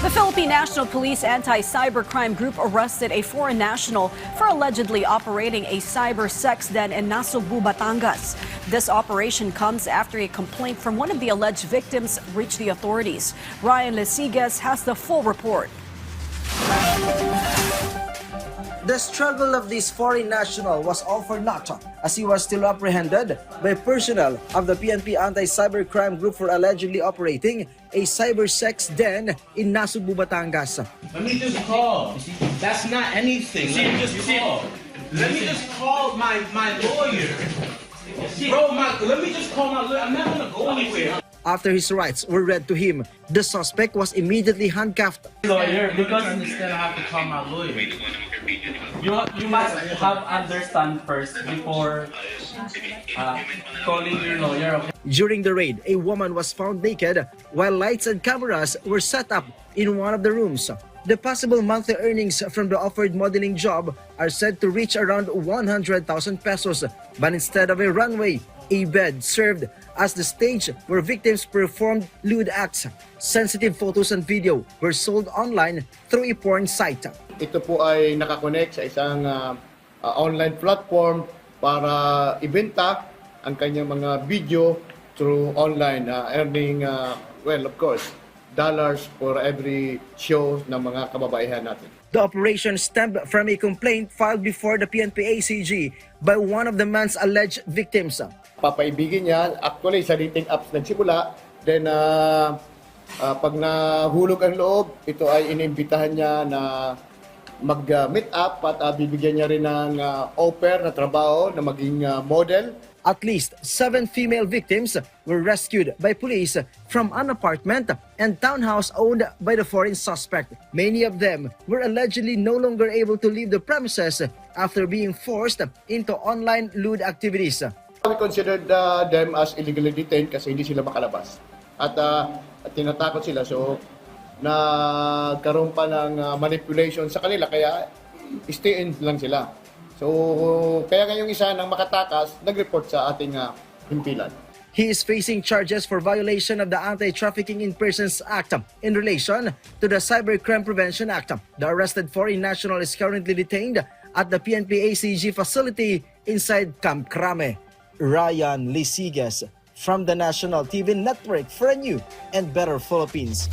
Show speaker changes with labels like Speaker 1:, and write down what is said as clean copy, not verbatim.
Speaker 1: The Philippine National Police Anti-Cybercrime Group arrested a foreign national for allegedly operating a cyber sex den in Nasugbu, Batangas. This operation comes after a complaint from one of the alleged victims reached the authorities. Ryan Lesigas has the full report.
Speaker 2: The struggle of this foreign national was all for naught as he was still apprehended by personnel of the PNP Anti-Cybercrime Group for allegedly operating a cyber sex den in Nasugbu, Batangas.
Speaker 3: Let me just call. That's not anything. Let me just call. Let me just call my lawyer. Bro, let me just call my lawyer. I'm not gonna go anywhere.
Speaker 2: After his rights were read to him, the suspect was immediately handcuffed.
Speaker 3: Lawyer, because instead I have to call my lawyer. You must have understand first before calling your lawyer. Okay?
Speaker 2: During the raid, a woman was found naked while lights and cameras were set up in one of the rooms. The possible monthly earnings from the offered modeling job are said to reach around 100,000 pesos, but instead of a runway, a bed served as the stage where victims performed lewd acts. Sensitive photos and video were sold online through a porn site.
Speaker 4: Ito po ay nakakonect sa isang online platform para ibenta ang kanyang mga video through online, earning, well, of course, dollars for every show ng mga kababaihan natin.
Speaker 2: The operation stemmed from a complaint filed before the PNP-ACG by one of the man's alleged victims.
Speaker 4: Papaibigin niya, actually sa dating apps nagsimula, then pag nahulog ang loob, ito ay inimbitahan niya na mag-meet up at bibigyan niya rin ng offer na trabaho na maging model.
Speaker 2: At least 7 female victims were rescued by police from an apartment and townhouse owned by the foreign suspect. Many of them were allegedly no longer able to leave the premises after being forced into online lewd activities.
Speaker 4: We considered them as illegally detained kasi hindi sila makalabas. At tinatakot sila, so nagkaroon pa ng manipulation sa kanila kaya stay in lang sila. So, kaya ngayong isa nang makatakas, nag-report sa ating himpilan.
Speaker 2: He is facing charges for violation of the Anti-Trafficking in Persons Act in relation to the Cybercrime Prevention Act. The arrested foreign national is currently detained at the PNP-ACG facility inside Camp Crame. Ryan Lesigas from the National TV Network for a new and better Philippines.